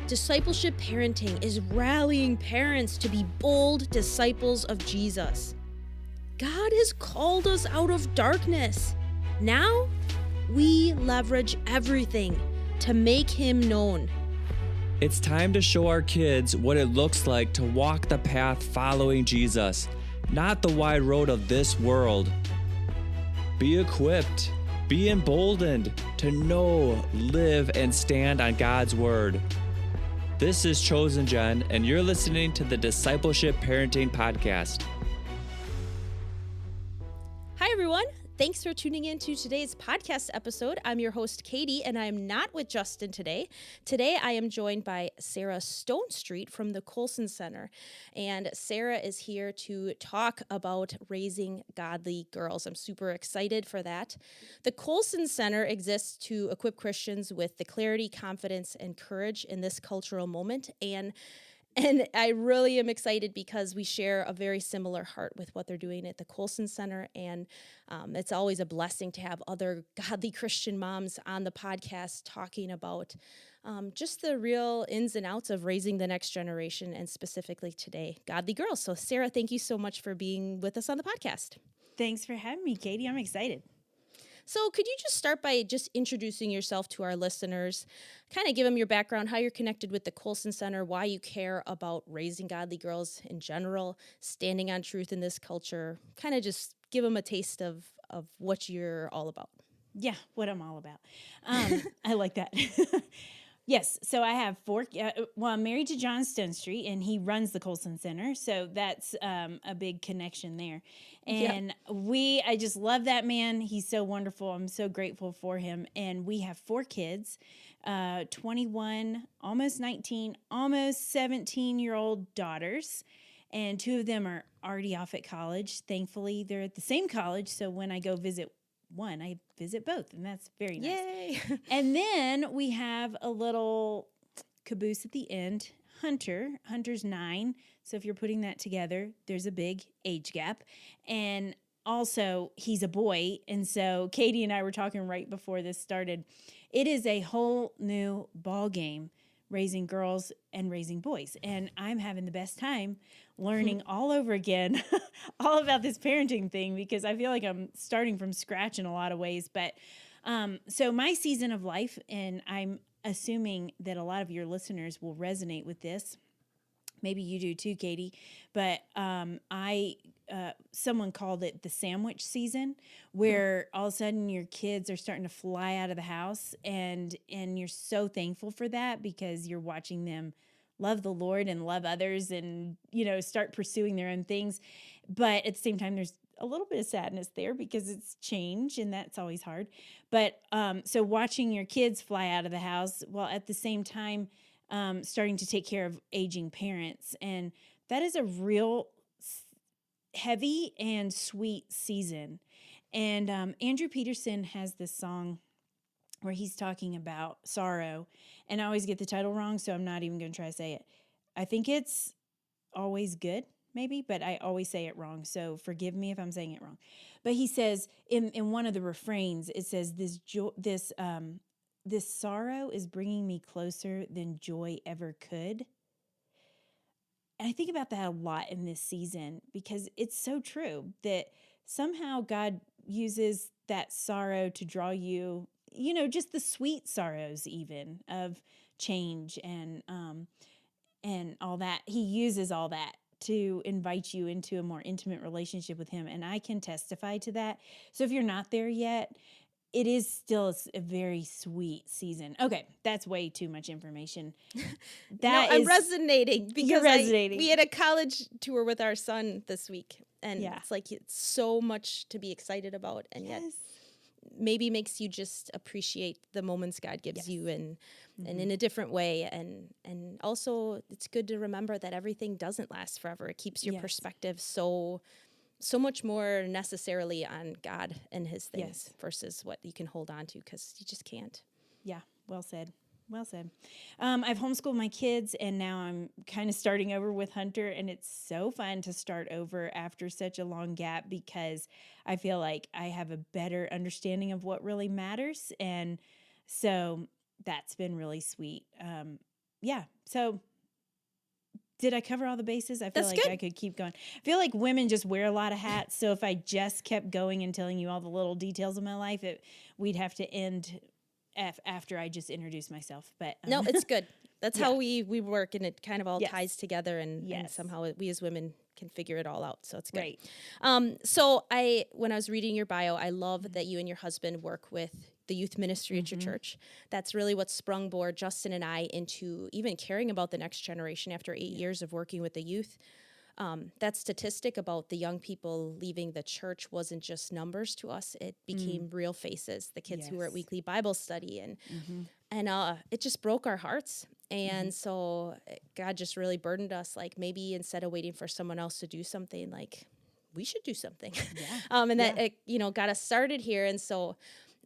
Discipleship parenting is rallying parents to be bold disciples of Jesus. God has called us out of darkness. Now, we leverage everything to make him known. It's time to show our kids what it looks like to walk the path following Jesus, not the wide road of this world. Be equipped, be emboldened to know, live, and stand on God's word. This is Chosen Jen, and you're listening to the Discipleship Parenting Podcast. Hi, everyone. Thanks for tuning in to today's podcast episode. I'm your host, Katie, and I'm not with Justin today. Today, I am joined by Sarah Stonestreet from the Colson Center. And Sarah is here to talk about raising godly girls. I'm super excited for that. The Colson Center exists to equip Christians with the clarity, confidence, and courage in this cultural moment. And I really am excited because we share a very similar heart with what they're doing at the Colson Center. And it's always a blessing to have other godly Christian moms on the podcast talking about just the real ins and outs of raising the next generation, and specifically today, godly girls. So Sarah, thank you so much for being with us on the podcast. Thanks for having me, Katie. I'm excited. So could you just start by just introducing yourself to our listeners, kind of give them your background, how you're connected with the Colson Center, why you care about raising godly girls in general, standing on truth in this culture, kind of just give them a taste of what you're all about. Yeah, what I'm all about. I like that. Yes, so I have four. I'm married to John Stonestreet, and he runs the Colson Center, so that's a big connection there. And I just love that man. He's so wonderful. I'm so grateful for him. And we have four kids, 21, almost 19, almost 17-year-old daughters, and two of them are already off at college. Thankfully, they're at the same college, so when I go visit one, I visit both, and that's very nice. Yay! And then we have a little caboose at the end, Hunter. Hunter's 9, so if you're putting that together, there's a big age gap. And also, he's a boy, and so Katie and I were talking right before this started. It is a whole new ball game, raising girls and raising boys, and I'm having the best time learning all over again all about this parenting thing, because I feel like I'm starting from scratch in a lot of ways. But so my season of life, and I'm assuming that a lot of your listeners will resonate with this. Maybe you do too, Katie. But someone called it the sandwich season, where all of a sudden your kids are starting to fly out of the house, and you're so thankful for that because you're watching them love the Lord and love others and, start pursuing their own things. But at the same time, there's a little bit of sadness there because it's change, and that's always hard. But so watching your kids fly out of the house while at the same time starting to take care of aging parents. And that is a real heavy and sweet season. And Andrew Peterson has this song where he's talking about sorrow, and I always get the title wrong, so I'm not even going to try to say it. I think it's Always Good, maybe, but I always say it wrong, so forgive me if I'm saying it wrong. But he says in one of the refrains, it says, this sorrow is bringing me closer than joy ever could. And I think about that a lot in this season, because it's so true that somehow God uses that sorrow to draw you, just the sweet sorrows even of change and all that. He uses all that to invite you into a more intimate relationship with him. And I can testify to that. So if you're not there yet, it is still a very sweet season. Okay, that's way too much information. I'm resonating because you're resonating. We had a college tour with our son this week, and Yeah. it's so much to be excited about, and yet maybe makes you just appreciate the moments God gives you, and in a different way, and also it's good to remember that everything doesn't last forever. It keeps your perspective so much more necessarily on God and his things versus what you can hold on to, because you just can't. Yeah, well said. Well said. I've homeschooled my kids, and now I'm kind of starting over with Hunter, and it's so fun to start over after such a long gap, because I feel like I have a better understanding of what really matters, and so that's been really sweet. yeah. So did I cover all the bases? I feel That's like good. I could keep going. I feel like women just wear a lot of hats. So if I just kept going and telling you all the little details of my life, we'd have to end after I just introduced myself. But No, it's good. That's Yeah. how we work, and it kind of all Yes. ties together, and Yes. somehow we as women can figure it all out. So it's good. Right. So when I was reading your bio, I love that you and your husband work with the youth ministry at your church. That's really what sprungboard Justin and I into even caring about the next generation after 8 years of working with the youth. That statistic about the young people leaving the church wasn't just numbers to us. It became real faces, the kids who were at Yes. weekly Bible study, and it just broke our hearts. And so God just really burdened us, like maybe instead of waiting for someone else to do something, like we should do something. And that it, got us started here. And so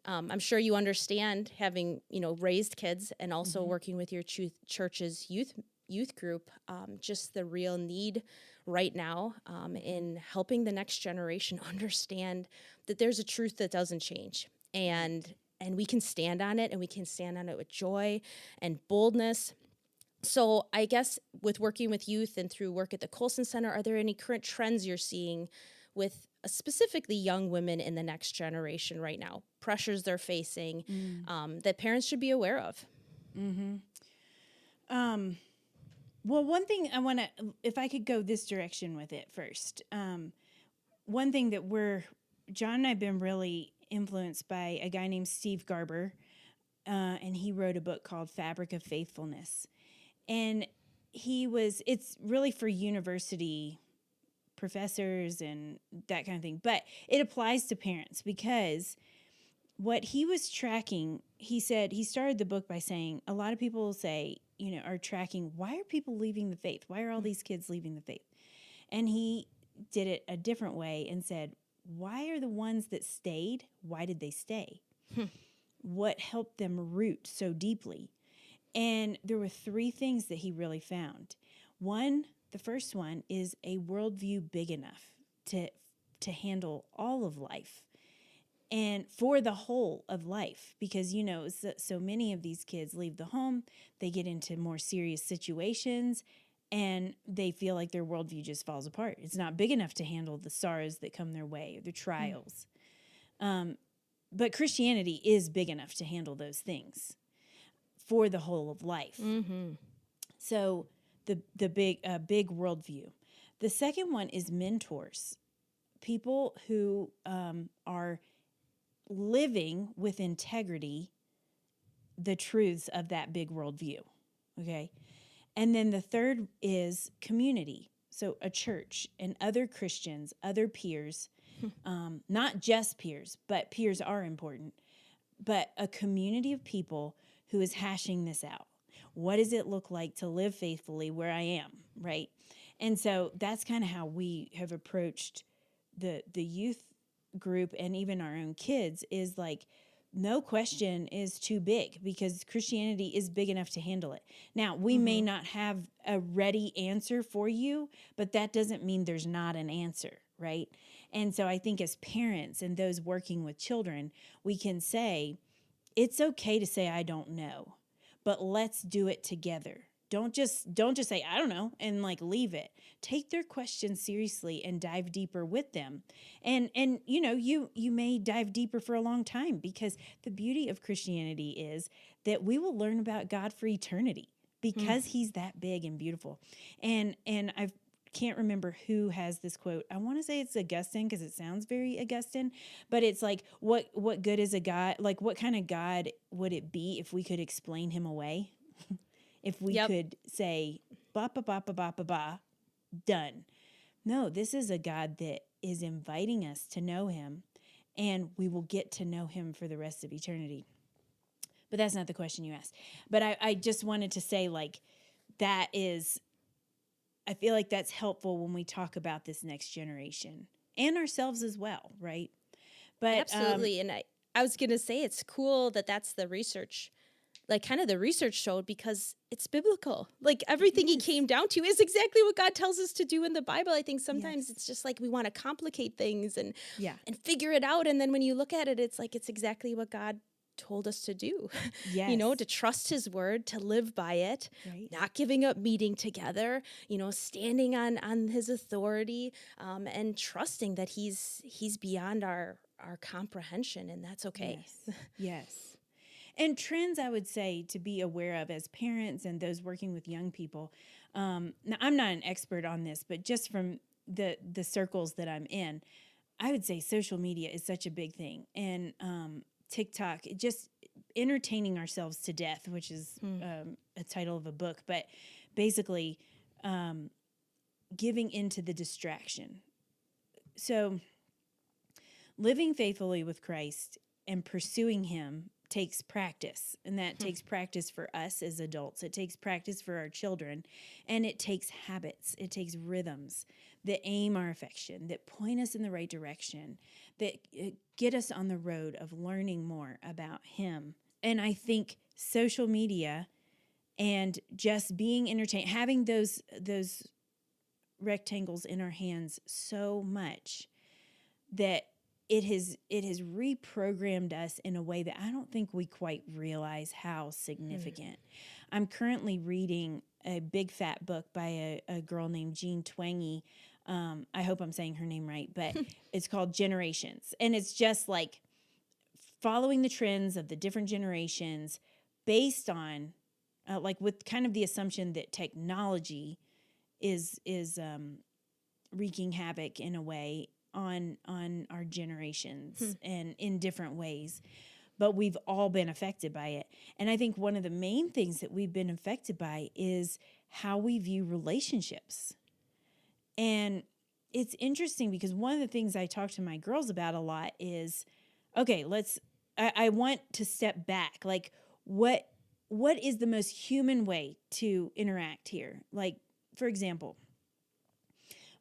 I'm sure you understand, having raised kids and also working with your church's youth group, just the real need right now in helping the next generation understand that there's a truth that doesn't change, and we can stand on it, and we can stand on it with joy and boldness. So I guess with working with youth and through work at the Colson Center, are there any current trends you're seeing with specifically young women in the next generation right now, pressures they're facing that parents should be aware of? Well, one thing I want to, if I could go this direction with it first, one thing that John and I have been really influenced by a guy named Steve Garber, and he wrote a book called Fabric of Faithfulness. And it's really for university professors and that kind of thing, but it applies to parents, because what he was tracking, he said, he started the book by saying, a lot of people say, are tracking, why are people leaving the faith? Why are all these kids leaving the faith? And he did it a different way and said, why are the ones that stayed, why did they stay? What helped them root so deeply? And there were 3 things that he really found. The first one is a worldview big enough to handle all of life, and for the whole of life, because so many of these kids leave the home, they get into more serious situations, and they feel like their worldview just falls apart. It's not big enough to handle the sorrows that come their way, or the trials. But Christianity is big enough to handle those things for the whole of life. So the big worldview. The second one is mentors, people who are living with integrity the truths of that big worldview. Okay. And then the third is community. So a church and other Christians, other peers, not just peers, but peers are important, but a community of people who is hashing this out. What does it look like to live faithfully where I am, right? And so that's kind of how we have approached the youth group, and even our own kids, is like, no question is too big, because Christianity is big enough to handle it. Now, we may not have a ready answer for you, but that doesn't mean there's not an answer, right? And so I think as parents and those working with children, we can say, it's okay to say, I don't know, but let's do it together. Don't just say, I don't know, and like leave it. Take their questions seriously and dive deeper with them. And you may dive deeper for a long time, because the beauty of Christianity is that we will learn about God for eternity, because he's that big and beautiful. And I can't remember who has this quote. I want to say it's Augustine, because it sounds very Augustine, but it's like, what good is a God? Like, what kind of God would it be if we could explain him away? If we could say, ba, ba, ba, ba, ba, ba, ba, done. No, this is a God that is inviting us to know him, and we will get to know him for the rest of eternity. But that's not the question you asked. But I just wanted to say, like, that is, I feel like that's helpful when we talk about this next generation and ourselves as well, right? But Absolutely. And I was going to say, it's cool that that's the research, like kind of the research showed, because it's biblical. Like everything he came down to is exactly what God tells us to do in the Bible. I think sometimes it's just like we want to complicate things and figure it out. And then when you look at it, it's like, it's exactly what God told us to do, Yes. to trust his word, to live by it, Right. not giving up meeting together, standing on his authority, and trusting that he's beyond our comprehension, and that's okay. Yes. Yes. And trends I would say to be aware of as parents and those working with young people. Now, I'm not an expert on this, but just from the circles that I'm in, I would say social media is such a big thing. And TikTok, just entertaining ourselves to death, which is a title of a book, but basically giving into the distraction. So living faithfully with Christ and pursuing him takes practice, and that takes practice for us as adults. It takes practice for our children, and it takes habits. It takes rhythms that aim our affection, that point us in the right direction, that get us on the road of learning more about him. And I think social media and just being entertained, having those rectangles in our hands so much that it has reprogrammed us in a way that I don't think we quite realize how significant. I'm currently reading a big fat book by a girl named Jean Twenge. I hope I'm saying her name right, but it's called Generations. And it's just like following the trends of the different generations based on, like with kind of the assumption that technology is wreaking havoc in a way on our generations and in different ways, but we've all been affected by it. And I think one of the main things that we've been affected by is how we view relationships. And it's interesting because one of the things I talk to my girls about a lot is, okay, I want to step back. Like what is the most human way to interact here? Like, for example,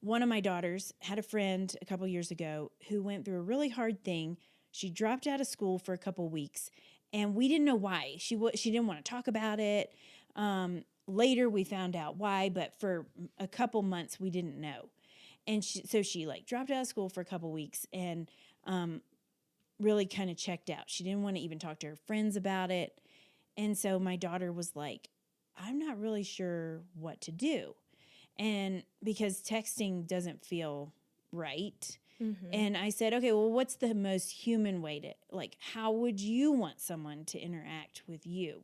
one of my daughters had a friend a couple years ago who went through a really hard thing. She dropped out of school for a couple weeks, and we didn't know why. She didn't want to talk about it. Later, we found out why, but for a couple months, we didn't know. And so she like dropped out of school for a couple weeks and really kind of checked out. She didn't want to even talk to her friends about it. And so my daughter was like, I'm not really sure what to do. And because texting doesn't feel right. And I said, okay, well, what's the most human way to, like, how would you want someone to interact with you?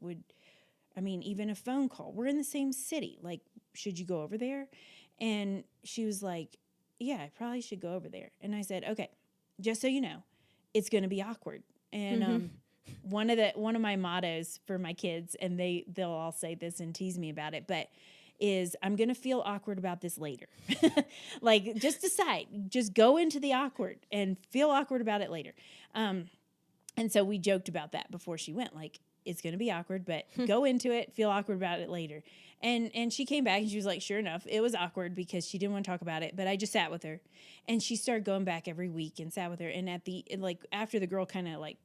Even a phone call. We're in the same city. Like, should you go over there? And she was like, yeah, I probably should go over there. And I said, okay, just so you know, it's going to be awkward. And one of my mottos for my kids, and they'll all say this and tease me about it, but is I'm going to feel awkward about this later. Like, just decide, just go into the awkward and feel awkward about it later. And so we joked about that before she went, like, it's going to be awkward, but go into it, feel awkward about it later. And she came back and she was like, sure enough, it was awkward because she didn't want to talk about it, but I just sat with her. And she started going back every week and sat with her. And after the girl kind of like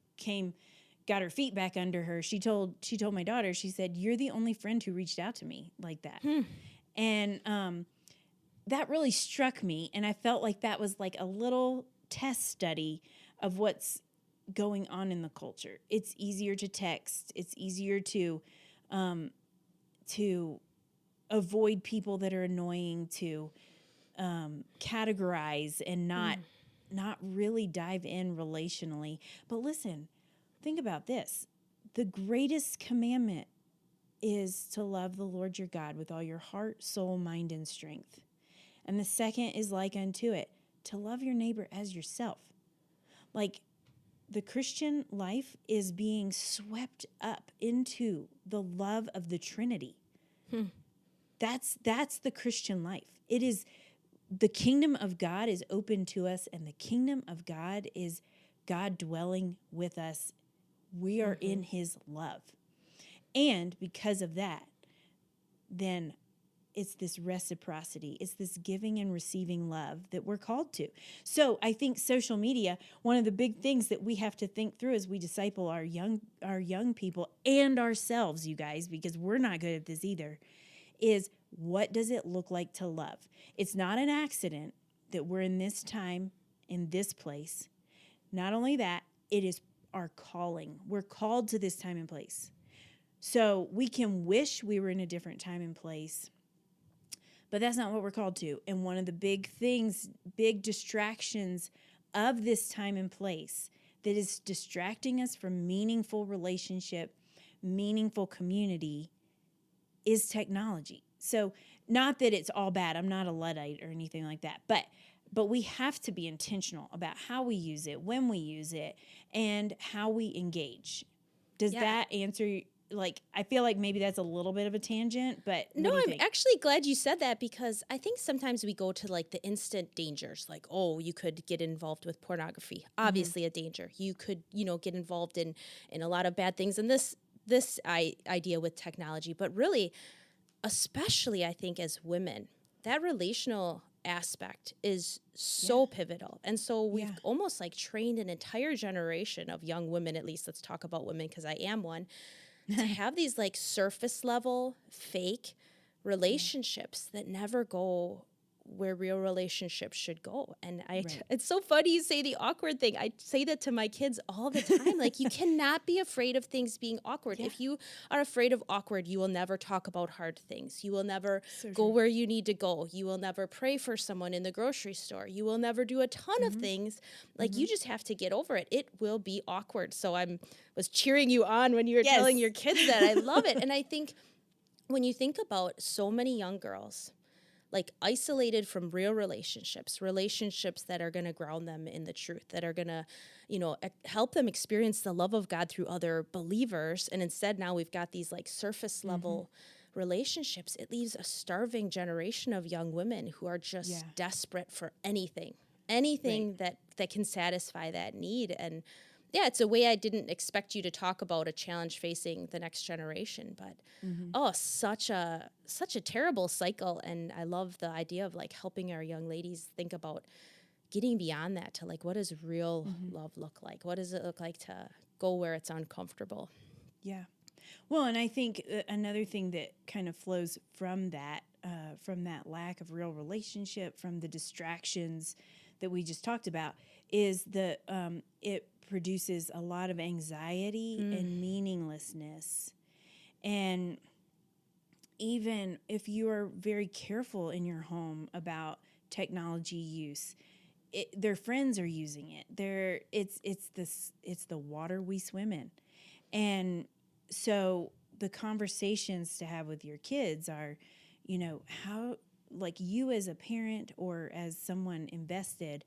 got her feet back under her, she told my daughter, she said, you're the only friend who reached out to me like that. And that really struck me. And I felt like that was like a little test study of what's going on in the culture. It's easier to text. It's easier to avoid people that are annoying, to categorize and not really dive in relationally. But listen, think about this. The greatest commandment is to love the Lord your God with all your heart, soul, mind, and strength. And the second is like unto it, to love your neighbor as yourself. Like, the Christian life is being swept up into the love of the Trinity. That's the Christian life. It is the kingdom of God is open to us, and the kingdom of God is God dwelling with us. We are in his love. And because of that, then it's this reciprocity. It's this giving and receiving love that we're called to. So I think social media, one of the big things that we have to think through as we disciple our young people and ourselves, you guys, because we're not good at this either, is what does it look like to love? It's not an accident that we're in this time, in this place. Not only that, it is our calling. We're called to this time and place. So we can wish we were in a different time and place, but that's not what we're called to. And one of the big things, big distractions of this time and place that is distracting us from meaningful relationship, meaningful community, is technology. So not that it's all bad. I'm not a Luddite or anything like that, but we have to be intentional about how we use it, when we use it, and how we engage. Does that answer? Like, I feel like maybe that's a little bit of a tangent, but No, what do you I'm think? actually glad you said that, because I think sometimes we go to like the instant dangers, like, oh, you could get involved with pornography, obviously a danger. You could, get involved in a lot of bad things, and this idea with technology, but really, especially I think as women, that relational aspect is so pivotal. And so we've almost like trained an entire generation of young women, at least let's talk about women because I am one, to have these like surface level fake relationships that never go where real relationships should go. And it's so funny you say the awkward thing. I say that to my kids all the time. Like, you cannot be afraid of things being awkward. If you are afraid of awkward, you will never talk about hard things. You will never go where you need to go. You will never pray for someone in the grocery store. You will never do a ton of things. Like, you just have to get over it. It will be awkward. So was cheering you on when you were telling your kids that. I love it. And I think when you think about so many young girls, like, isolated from real relationships that are going to ground them in the truth, that are going to, help them experience the love of God through other believers. And instead, now we've got these like surface level relationships. It leaves a starving generation of young women who are just desperate for anything that can satisfy that need. And it's a way I didn't expect you to talk about a challenge facing the next generation, but such a terrible cycle. And I love the idea of like helping our young ladies think about getting beyond that to like, what does real love look like? What does it look like to go where it's uncomfortable? Yeah. Well, and I think another thing that kind of flows from that lack of real relationship, from the distractions that we just talked about, is it produces a lot of anxiety and meaninglessness. And even if you are very careful in your home about technology use, their friends are using it. It's the water we swim in. And so the conversations to have with your kids are, how, like, you as a parent or as someone invested,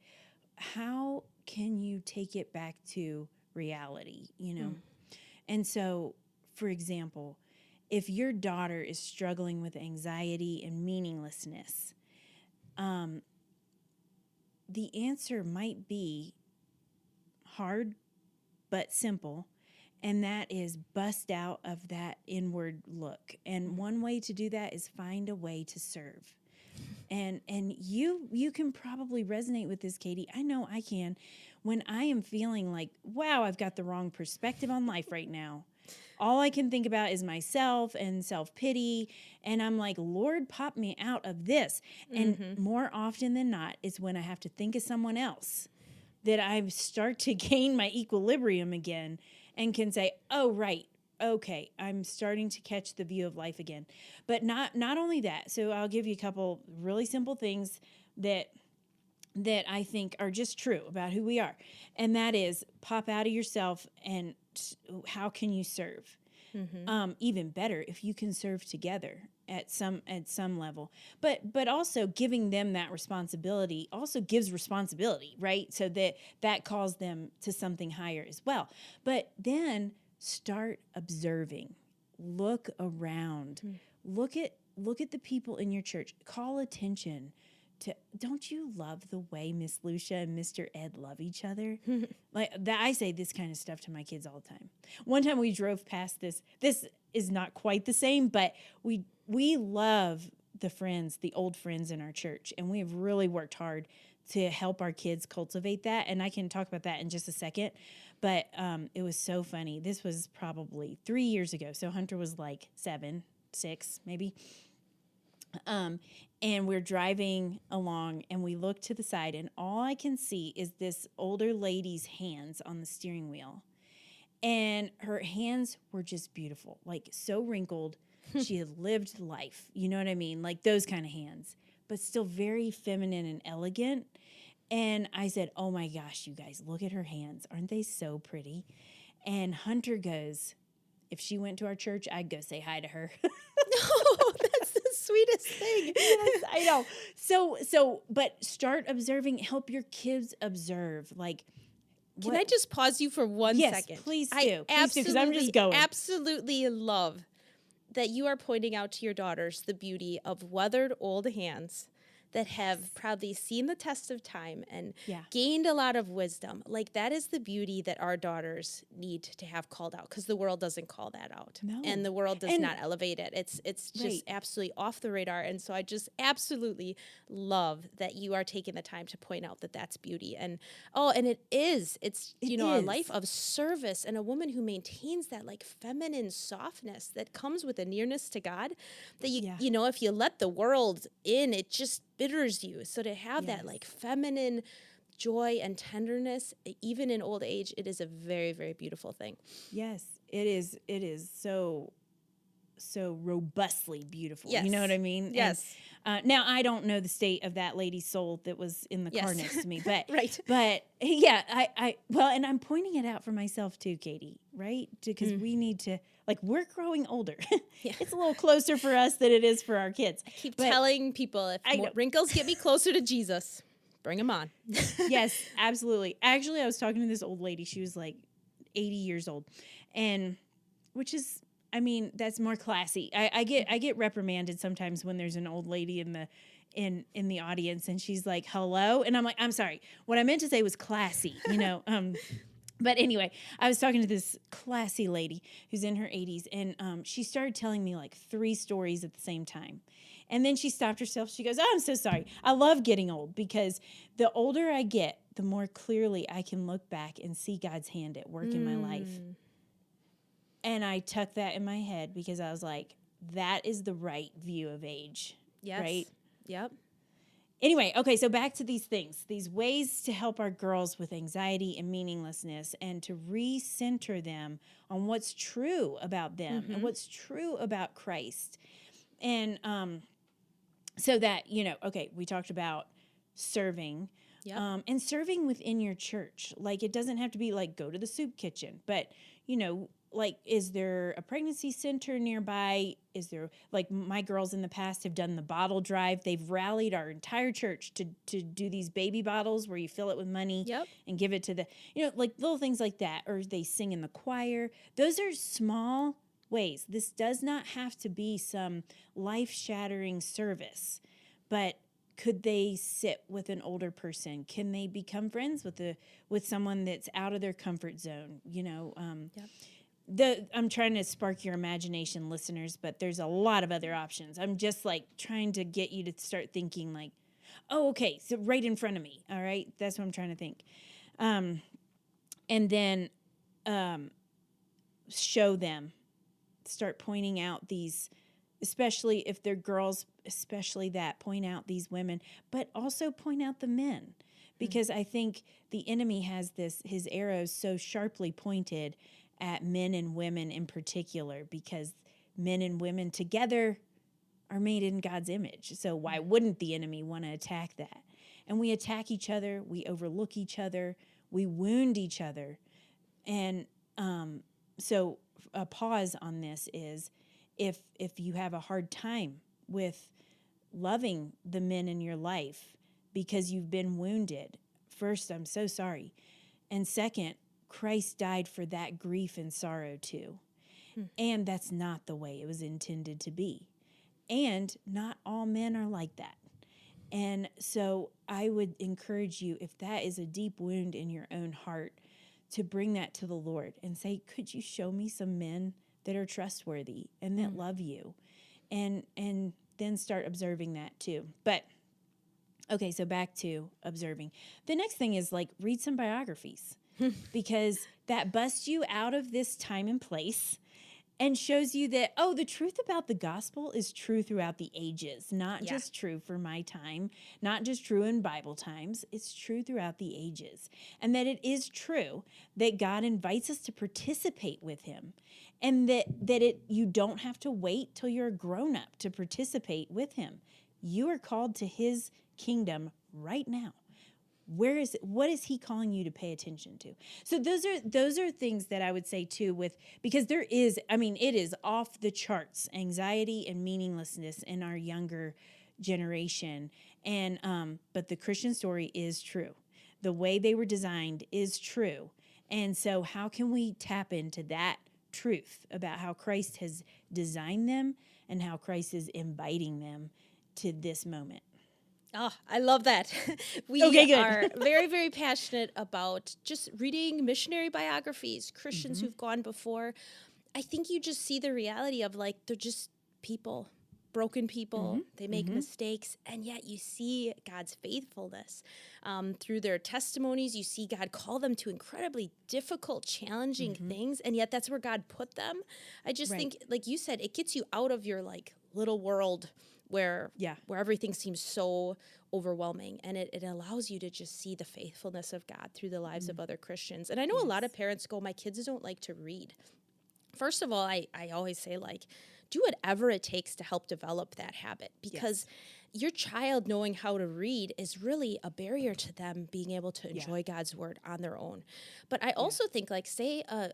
how can you take it back to reality, And so, for example, if your daughter is struggling with anxiety and meaninglessness, the answer might be hard but simple, and that is bust out of that inward look. And one way to do that is find a way to serve. And you can probably resonate with this, Katie. I know I can. When I am feeling like, wow, I've got the wrong perspective on life right now, all I can think about is myself and self-pity. And I'm like, Lord, pop me out of this. And more often than not, it's when I have to think of someone else that I start to gain my equilibrium again and can say, oh, right. Okay, I'm starting to catch the view of life again. But not only that. So I'll give you a couple really simple things that I think are just true about who we are. And that is, pop out of yourself and how can you serve? Even better if you can serve together at some level. But also giving them that responsibility also gives responsibility, right? So that calls them to something higher as well. But then start observing. Look around. Look at the people in your church. Call attention to, don't you love the way Miss Lucia and Mr. Ed love each other? Like that, I say this kind of stuff to my kids all the time. One time we drove past this is not quite the same, but we love the old friends in our church, and we have really worked hard to help our kids cultivate that. And I can talk about that in just a second. But it was so funny. This was probably 3 years ago. So Hunter was like 7, 6, maybe. And we're driving along, and we look to the side, and all I can see is this older lady's hands on the steering wheel. And her hands were just beautiful, like so wrinkled. She had lived life. You know what I mean? Like those kind of hands, but still very feminine and elegant. And I said, oh my gosh, you guys, look at her hands. Aren't they so pretty? And Hunter goes, if she went to our church, I'd go say hi to her. Oh, that's the sweetest thing. Yes, I know. But start observing, help your kids observe. Like, Can I just pause you for one yes, second? please do. I Please do, because I'm just going. absolutely love that you are pointing out to your daughters the beauty of weathered old hands that have probably seen the test of time and Yeah. gained a lot of wisdom. Like that is the beauty that our daughters need to have called out, because the world doesn't call that out. No. And the world does And- not elevate it. It's just Right. absolutely off the radar. And so I just absolutely love that you are taking the time to point out that that's beauty. And it's It a is. life of service, and a woman who maintains that like feminine softness that comes with a nearness to God, that Yeah. if you let the world in, it just bitters you. So to have that Yes. like feminine joy and tenderness, even in old age, it is a very, very beautiful thing. Yes, it is. It is so robustly beautiful. Yes. You know what I mean? Yes. And, now I don't know the state of that lady's soul that was in the car Yes. next to me, but Right. But yeah, and I'm pointing it out for myself too, Katie. Right? Because we need to, like, we're growing older. Yeah. It's a little closer for us than it is for our kids. I keep But- telling people, if I more know. wrinkles get me closer to Jesus, bring them on. Yes, absolutely. Actually, I was talking to this old lady. She was like 80 years old, and which is, I mean, that's more classy. I get reprimanded sometimes when there's an old lady in the audience, and she's like, "Hello," and I'm like, "I'm sorry. What I meant to say was classy," you know. But anyway, I was talking to this classy lady who's in her 80s, and she started telling me like 3 stories at the same time. And then she stopped herself. She goes, "Oh, I'm so sorry. I love getting old, because the older I get, the more clearly I can look back and see God's hand at work in my life." And I tucked that in my head, because I was like, that is the right view of age. Yes. Right? Yep. Anyway, okay, so back to these things, these ways to help our girls with anxiety and meaninglessness, and to recenter them on what's true about them and what's true about Christ. And so that, okay, we talked about serving. Yep. And serving within your church. Like, it doesn't have to be like go to the soup kitchen, but, like, is there a pregnancy center nearby? Is there, like, my girls in the past have done the bottle drive. They've rallied our entire church to do these baby bottles where you fill it with money Yep. and give it to the, like little things like that. Or they sing in the choir. Those are small ways. This does not have to be some life-shattering service, but could they sit with an older person? Can they become friends with someone that's out of their comfort zone? I'm trying to spark your imagination, listeners, but there's a lot of other options. I'm just like trying to get you to start thinking like, oh, okay, so right in front of me. All right, that's what I'm trying to think. And then show them, start pointing out these, especially if they're girls, especially that, point out these women, but also point out the men. Because I think the enemy has his arrows so sharply pointed at men and women in particular, because men and women together are made in God's image. So why wouldn't the enemy want to attack that? And we attack each other, we overlook each other, we wound each other. And so a pause on this is, if you have a hard time with loving the men in your life because you've been wounded, first, I'm so sorry. And second, Christ died for that grief and sorrow too. And that's not the way it was intended to be. And not all men are like that. And so I would encourage you, if that is a deep wound in your own heart, to bring that to the Lord and say, could you show me some men that are trustworthy and that love you? And then start observing that too. But okay, so back to observing. The next thing is like read some biographies because that busts you out of this time and place and shows you that, oh, the truth about the gospel is true throughout the ages, not Yeah. just true for my time, not just true in Bible times. It's true throughout the ages. And that it is true that God invites us to participate with him, and that you don't have to wait till you're a grown up to participate with him. You are called to his kingdom right now. What is he calling you to pay attention to? So those are things that I would say too, because there is, it is off the charts anxiety and meaninglessness in our younger generation. And but the Christian story is true. The way they were designed is true. And so how can we tap into that truth about how Christ has designed them and how Christ is inviting them to this moment? Oh, I love that. We Okay, good. are very, very passionate about just reading missionary biographies, Christians who've gone before. I think you just see the reality of like, they're just people, broken people. They make mistakes, and yet you see God's faithfulness through their testimonies. You see God call them to incredibly difficult, challenging things, and yet that's where God put them. I just think, like you said, it gets you out of your like little world where everything seems so overwhelming, and it allows you to just see the faithfulness of God through the lives of other Christians. And I know a lot of parents go, my kids don't like to read. First of all, I always say, like, do whatever it takes to help develop that habit, because your child knowing how to read is really a barrier to them being able to enjoy God's word on their own. But I also think, like, say a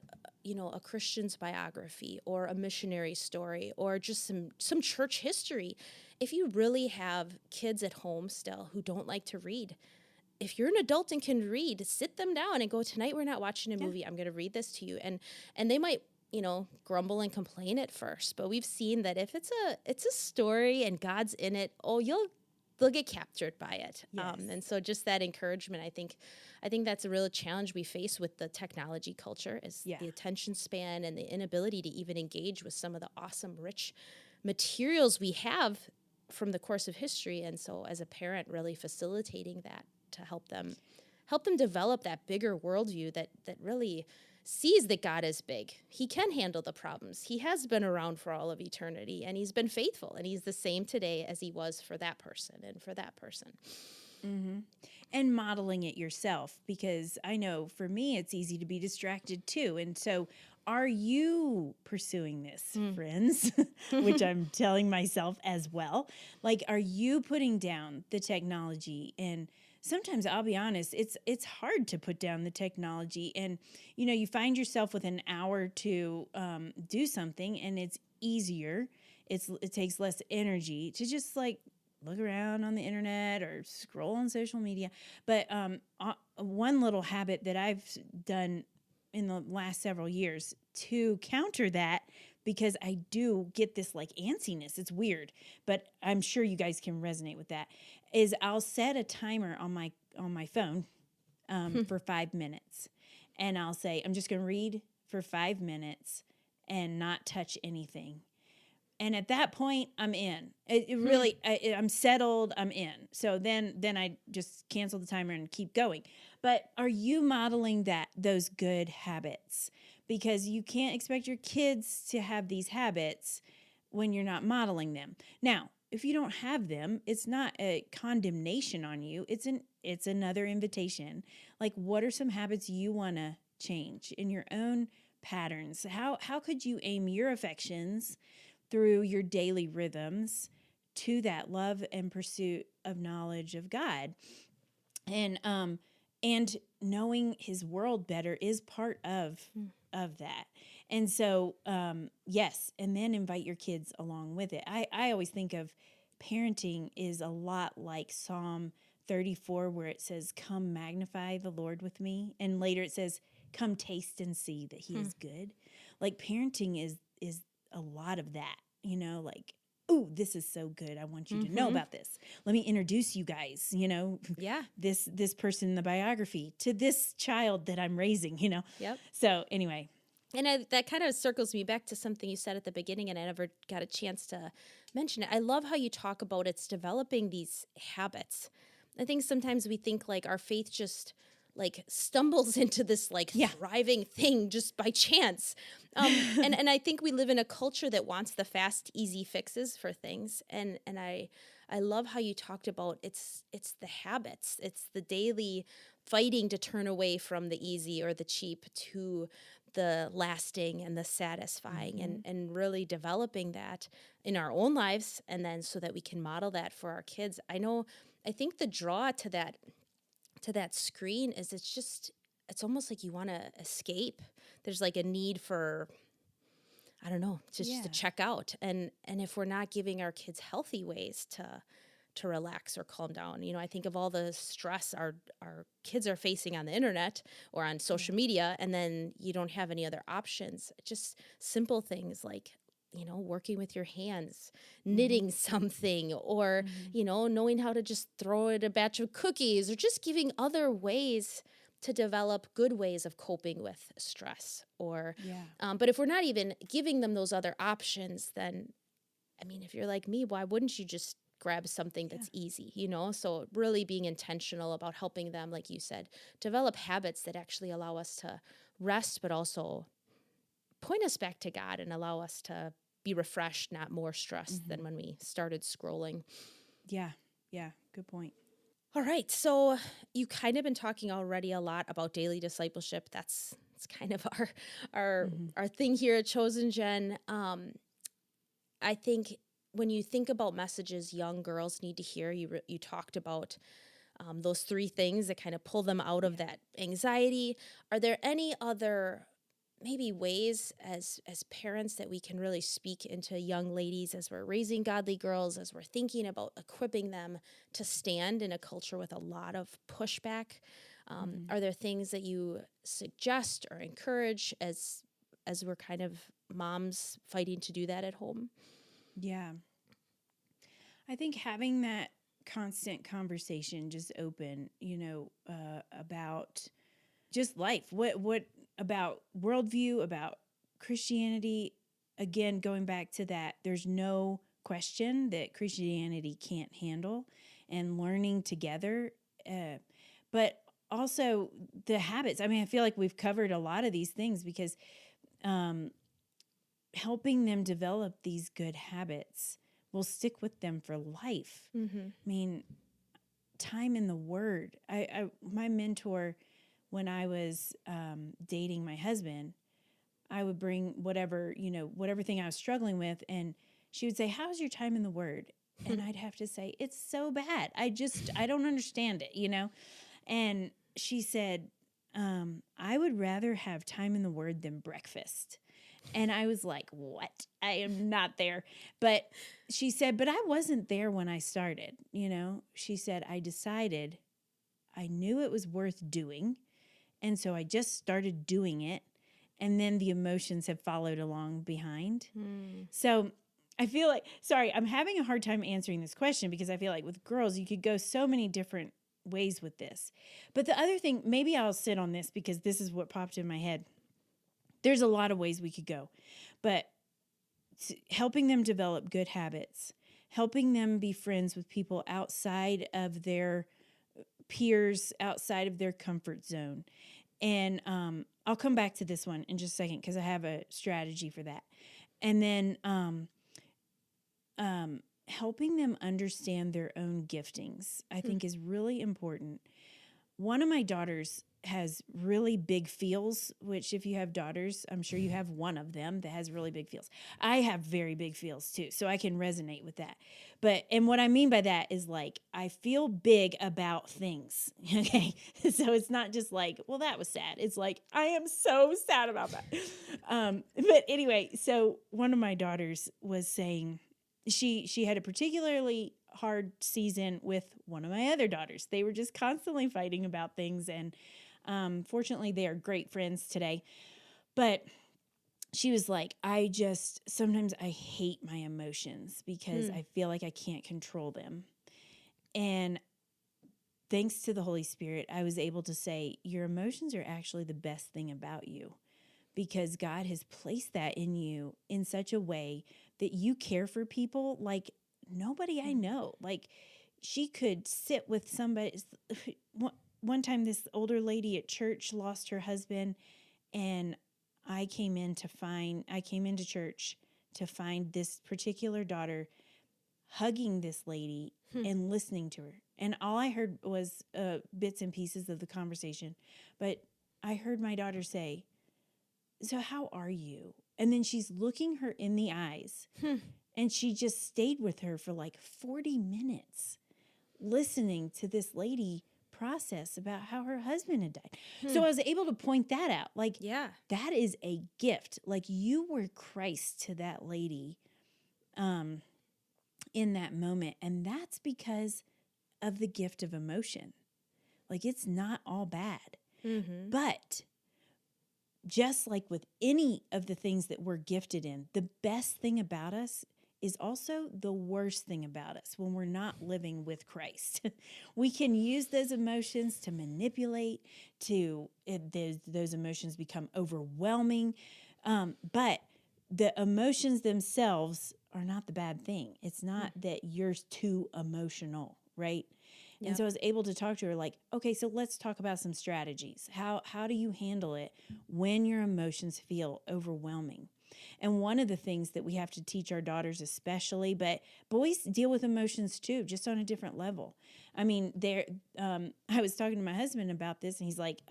Christian's biography or a missionary story or just some church history. If you really have kids at home still who don't like to read, if you're an adult and can read, sit them down and go, tonight we're not watching a movie. I'm going to read this to you. And they might, grumble and complain at first, but we've seen that if it's a story and God's in it, they'll get captured by it. Yes. And so just that encouragement, I think that's a real challenge we face with the technology culture is the attention span and the inability to even engage with some of the awesome, rich materials we have from the course of history. And so as a parent, really facilitating that to help them develop that bigger worldview that really sees that God is big. He can handle the problems. He has been around for all of eternity, and he's been faithful, and he's the same today as he was for that person and for that person. And modeling it yourself, because I know for me, it's easy to be distracted too. And so are you pursuing this, friends? Which I'm telling myself as well. Like, are you putting down the technology? And sometimes, I'll be honest, it's hard to put down the technology. And, you find yourself with an hour to do something, and it's easier. It takes less energy to just like look around on the internet or scroll on social media. But one little habit that I've done in the last several years to counter that, because I do get this like antsiness, it's weird, but I'm sure you guys can resonate with that, is I'll set a timer on my phone for 5 minutes. And I'll say, I'm just going to read for 5 minutes and not touch anything. And at that point, I'm in. It really, I'm settled, I'm in. So then I just cancel the timer and keep going. But are you modeling those good habits? Because you can't expect your kids to have these habits when you're not modeling them. Now, if you don't have them, it's not a condemnation on you. It's another invitation. Like, what are some habits you want to change in your own patterns? How could you aim your affections through your daily rhythms to that love and pursuit of knowledge of God? And knowing his world better is part of that. And so, yes, and then invite your kids along with it. I always think of parenting is a lot like Psalm 34, where it says, come magnify the Lord with me. And later it says, come taste and see that he is good. Like, parenting is a lot of that, like, oh, this is so good. I want you to know about this. Let me introduce you guys, this person in the biography to this child that I'm raising, Yep. So anyway. And that kind of circles me back to something you said at the beginning, and I never got a chance to mention it. I love how you talk about it's developing these habits. I think sometimes we think like our faith just like stumbles into this like Yeah. thriving thing just by chance. And I think we live in a culture that wants the fast, easy fixes for things. And I love how you talked about it's the habits, it's the daily fighting to turn away from the easy or the cheap to the lasting and the satisfying, and really developing that in our own lives, and then so that we can model that for our kids. I think the draw to that screen is it's almost like you want to escape. There's like a need for, I don't know, just to check out. And if we're not giving our kids healthy ways to relax or calm down, I think of all the stress our kids are facing on the internet or on social media, and then you don't have any other options. Just simple things like, working with your hands, knitting something, or, knowing how to just throw in a batch of cookies, or just giving other ways to develop good ways of coping with stress. Or, but if we're not even giving them those other options, then, I mean, if you're like me, why wouldn't you just grab something that's easy, So really being intentional about helping them, like you said, develop habits that actually allow us to rest, but also point us back to God and allow us to be refreshed, not more stressed than when we started scrolling. Yeah. Good point. All right. So you kind of been talking already a lot about daily discipleship. It's kind of our thing here at Chosen Gen. I think when you think about messages young girls need to hear, you talked about those 3 things that kind of pull them out of that anxiety. Are there any other maybe ways as parents that we can really speak into young ladies as we're raising godly girls, as we're thinking about equipping them to stand in a culture with a lot of pushback? Are there things that you suggest or encourage as we're kind of moms fighting to do that at home? Yeah. I think having that constant conversation just open, about just life. What about worldview, about Christianity? Again, going back to that, there's no question that Christianity can't handle, and learning together. But also the habits. I mean, I feel like we've covered a lot of these things because helping them develop these good habits will stick with them for life. I mean, time in the Word. My mentor, when I was dating my husband, I would bring whatever thing I was struggling with, and she would say, "How's your time in the Word?" And I'd have to say, "It's so bad. I don't understand it," And she said, "I would rather have time in the Word than breakfast." And I was like, "What? I am not there." But she said, "But I wasn't there when I started." She said, "I decided I knew it was worth doing. And so I just started doing it. And then the emotions have followed along behind." So I feel like, sorry, I'm having a hard time answering this question because I feel like with girls, you could go so many different ways with this. But the other thing, maybe I'll sit on this because this is what popped in my head. There's a lot of ways we could go, but helping them develop good habits, helping them be friends with people outside of their peers, outside of their comfort zone. And I'll come back to this one in just a second because I have a strategy for that. And then helping them understand their own giftings, I think is really important. One of my daughters has really big feels, which if you have daughters, I'm sure you have one of them that has really big feels. I have very big feels too, so I can resonate with that. And what I mean by that is like, I feel big about things, okay? So it's not just like, well, that was sad. It's like, I am so sad about that. But anyway, so one of my daughters was saying, she had a particularly hard season with one of my other daughters. They were just constantly fighting about things, and fortunately, they are great friends today. But she was like, sometimes I hate my emotions because I feel like I can't control them. And thanks to the Holy Spirit, I was able to say, your emotions are actually the best thing about you, because God has placed that in you in such a way that you care for people like nobody I know. Like, she could sit with somebody. one time this older lady at church lost her husband, and I came into church to find this particular daughter hugging this lady and listening to her. And all I heard was bits and pieces of the conversation. But I heard my daughter say, "So how are you?" And then she's looking her in the eyes. And she just stayed with her for like 40 minutes listening to this lady process about how her husband had died. So I was able to point that out. Like, that is a gift. Like, you were Christ to that lady in that moment. And that's because of the gift of emotion. Like, it's not all bad. But just like with any of the things that we're gifted in, the best thing about us is also the worst thing about us when we're not living with Christ. We can use those emotions to manipulate, those emotions become overwhelming. But the emotions themselves are not the bad thing. It's not that you're too emotional, right? Yep. And so I was able to talk to her like, okay, so let's talk about some strategies. How do you handle it when your emotions feel overwhelming? And one of the things that we have to teach our daughters especially, but boys deal with emotions too, just on a different level. I mean, I was talking to my husband about this, and he's like,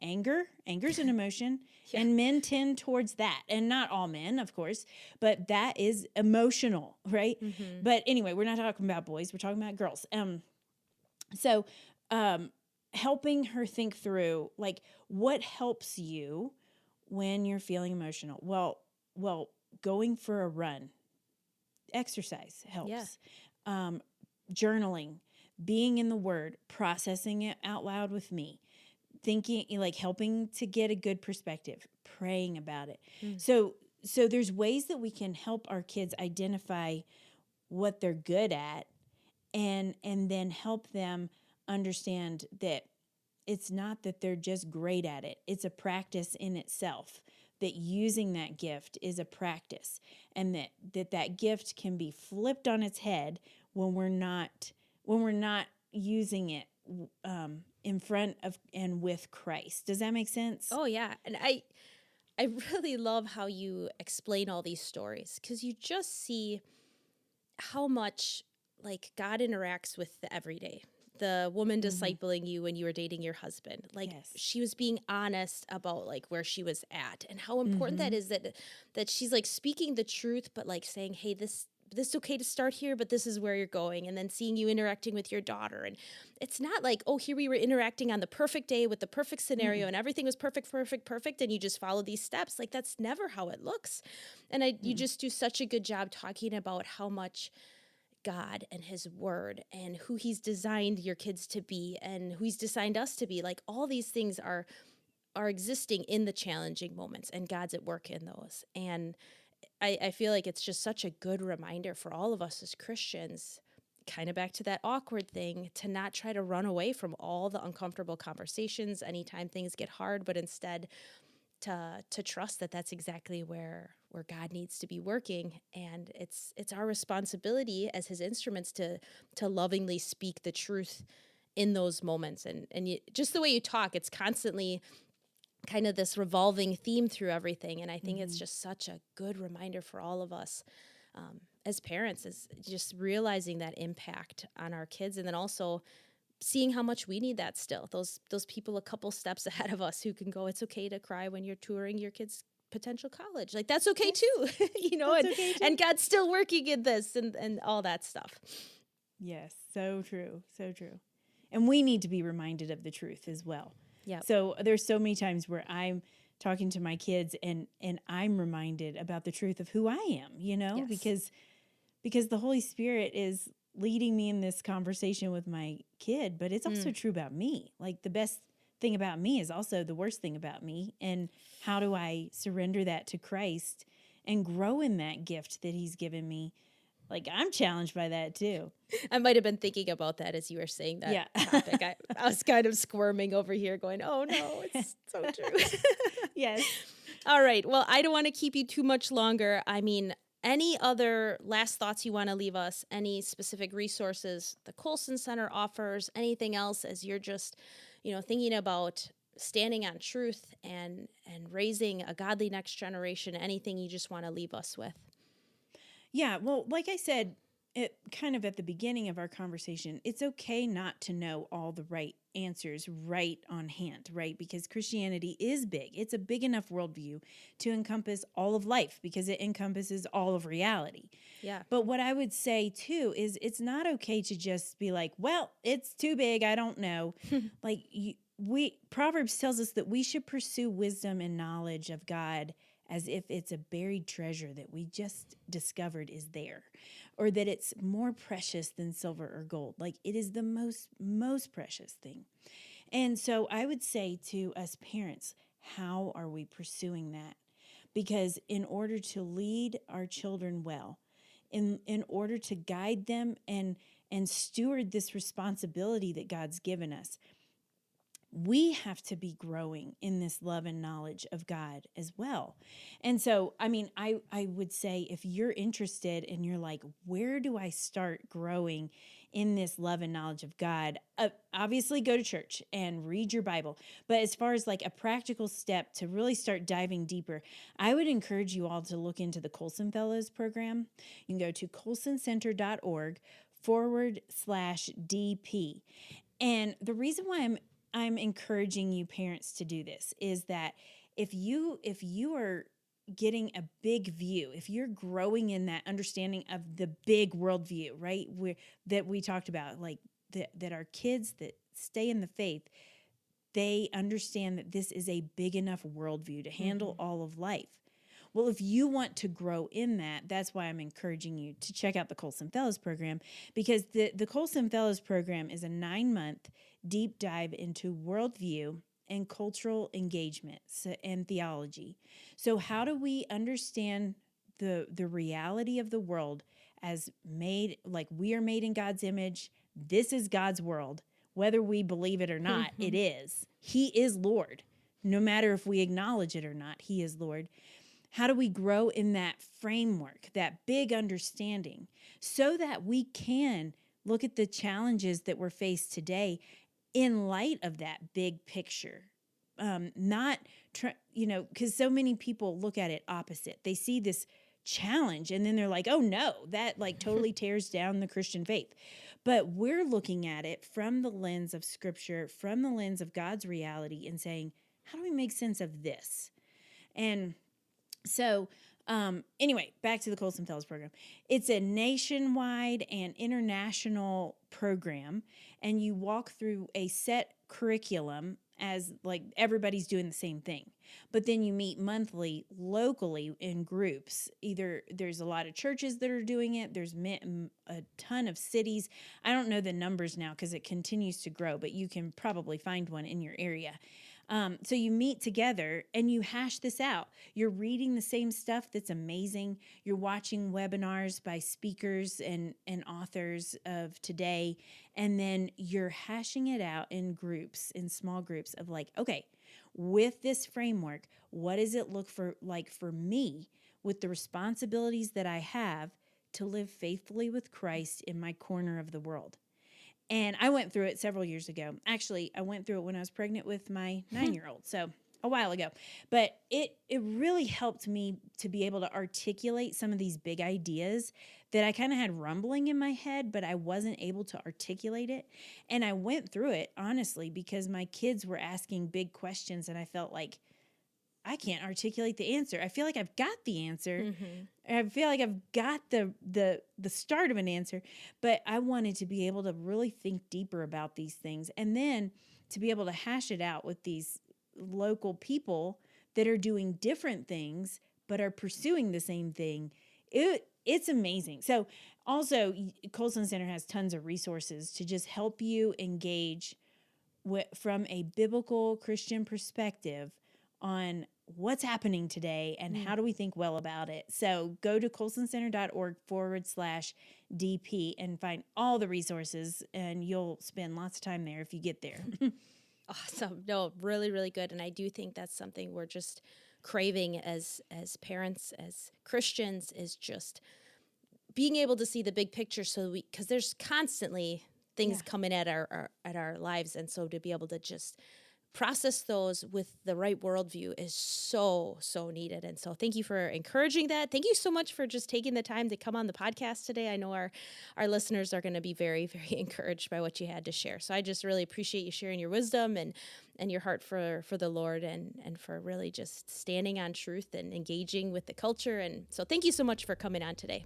anger's an emotion, and men tend towards that. And not all men, of course, but that is emotional, right? But anyway, we're not talking about boys, we're talking about girls. So helping her think through, like, what helps you when you're feeling emotional? Well, going for a run, exercise helps. Journaling, being in the Word, processing it out loud with me, thinking, like, helping to get a good perspective, praying about it. So there's ways that we can help our kids identify what they're good at, and then help them understand that it's not that they're just great at it. It's a practice in itself, that using that gift is a practice, and that gift can be flipped on its head when we're not using it in front of and with Christ. Does that make sense? Oh, yeah. And I really love how you explain all these stories, because you just see how much, like, God interacts with the everyday. The woman discipling you when you were dating your husband, like, she was being honest about, like, where she was at, and how important that is, that she's, like, speaking the truth, but, like, saying, hey, this is okay to start here, but this is where you're going. And then seeing you interacting with your daughter. And it's not like, oh, here we were interacting on the perfect day with the perfect scenario and everything was perfect. And you just follow these steps. Like, that's never how it looks. And you just do such a good job talking about how much God and his word and who he's designed your kids to be and who he's designed us to be. Like, all these things are existing in the challenging moments, and God's at work in those. And I feel like it's just such a good reminder for all of us as Christians, kind of back to that awkward thing, to not try to run away from all the uncomfortable conversations anytime things get hard, but instead to trust that that's exactly where God needs to be working. And it's our responsibility as his instruments to lovingly speak the truth in those moments. And just the way you talk, it's constantly kind of this revolving theme through everything. And I think it's just such a good reminder for all of us as parents, is just realizing that impact on our kids, and then also seeing how much we need that still. Those people a couple steps ahead of us who can go, it's okay to cry when you're touring your kids' potential college. Like, that's okay too, and God's still working in this and all that stuff. Yes, so true, so true. And we need to be reminded of the truth as well. Yeah. So there's so many times where I'm talking to my kids and I'm reminded about the truth of who I am, because the Holy Spirit is leading me in this conversation with my kid, but it's also true about me. Like, the best thing about me is also the worst thing about me. And how do I surrender that to Christ and grow in that gift that he's given me? Like, I'm challenged by that too. I might have been thinking about that as you were saying that topic. I was kind of squirming over here going, oh no, it's so true. Yes. All right. Well, I don't want to keep you too much longer. I mean, any other last thoughts you want to leave us? Any specific resources the Colson Center offers? Anything else as you're just, thinking about standing on truth and raising a godly next generation, anything you just want to leave us with? Yeah, well, like I said, it kind of at the beginning of our conversation, it's okay not to know all the right answers right on hand, right? Because Christianity is big. It's a big enough worldview to encompass all of life because it encompasses all of reality. Yeah. But what I would say too is it's not okay to just be like, well, it's too big, I don't know. Like Proverbs tells us that we should pursue wisdom and knowledge of God as if it's a buried treasure that we just discovered is there, or that it's more precious than silver or gold. Like it is the most precious thing. And so I would say to us parents, how are we pursuing that? Because in order to lead our children well, in order to guide them and steward this responsibility that God's given us, we have to be growing in this love and knowledge of God as well. And so, I mean, I would say if you're interested and you're like, where do I start growing in this love and knowledge of God? Obviously, go to church and read your Bible. But as far as like a practical step to really start diving deeper, I would encourage you all to look into the Colson Fellows program. You can go to colsoncenter.org/DP. And the reason why I'm encouraging you parents to do this is that if you are getting a big view, if you're growing in that understanding of the big worldview, right, that we talked about, like that our kids that stay in the faith, they understand that this is a big enough worldview to handle all of life. Well, if you want to grow in that, that's why I'm encouraging you to check out the Colson Fellows program, because the Colson Fellows program is a 9-month deep dive into worldview and cultural engagement and theology. So how do we understand the reality of the world as made, like we are made in God's image? This is God's world. Whether we believe it or not, it is. He is Lord. No matter if we acknowledge it or not, He is Lord. How do we grow in that framework, that big understanding, so that we can look at the challenges that we're faced today in light of that big picture? Because so many people look at it opposite. They see this challenge and then they're like, oh no, that like totally tears down the Christian faith. But we're looking at it from the lens of Scripture, from the lens of God's reality, and saying, how do we make sense of this? And so anyway, back to the Colson Fellows program. It's a nationwide and international program, and you walk through a set curriculum as like everybody's doing the same thing. But then you meet monthly locally in groups. Either there's a lot of churches that are doing it. There's a ton of cities. I don't know the numbers now because it continues to grow, but you can probably find one in your area. So you meet together and you hash this out. You're reading the same stuff that's amazing. You're watching webinars by speakers and authors of today. And then you're hashing it out in groups, in small groups of like, okay, with this framework, what does it look like for me with the responsibilities that I have to live faithfully with Christ in my corner of the world? And I went through it several years ago. Actually, I went through it when I was pregnant with my 9-year-old, so a while ago. But it really helped me to be able to articulate some of these big ideas that I kind of had rumbling in my head, but I wasn't able to articulate it. And I went through it, honestly, because my kids were asking big questions, and I felt like, I can't articulate the answer. I feel like I've got the answer. I feel like I've got the start of an answer, but I wanted to be able to really think deeper about these things, and then to be able to hash it out with these local people that are doing different things but are pursuing the same thing. It's amazing. So also, Colson Center has tons of resources to just help you engage from a biblical Christian perspective on what's happening today and how do we think well about it. So go to colsoncenter.org/DP and find all the resources, and you'll spend lots of time there if you get there. Awesome. No, really, really good. And I do think that's something we're just craving as parents, as Christians, is just being able to see the big picture. Because there's constantly things coming at our lives. And so to be able to just process those with the right worldview is so needed. And so thank you for encouraging that. Thank you so much for just taking the time to come on the podcast today. I know our listeners are going to be very, very encouraged by what you had to share. So I just really appreciate you sharing your wisdom and your heart for the Lord and for really just standing on truth and engaging with the culture. And so thank you so much for coming on today.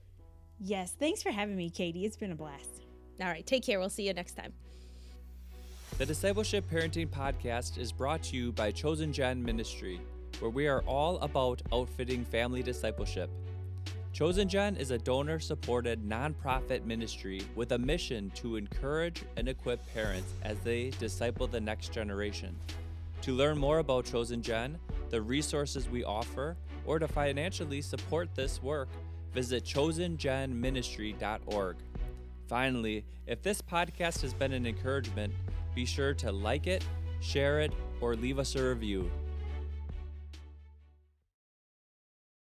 Yes, thanks for having me, Katie. It's been a blast. All right, take care. We'll see you next time. The Discipleship Parenting Podcast is brought to you by Chosen Gen Ministry, where we are all about outfitting family discipleship. Chosen Gen is a donor-supported nonprofit ministry with a mission to encourage and equip parents as they disciple the next generation. To learn more about Chosen Gen, the resources we offer, or to financially support this work, visit chosengenministry.org. Finally, if this podcast has been an encouragement, be sure to like it, share it, or leave us a review.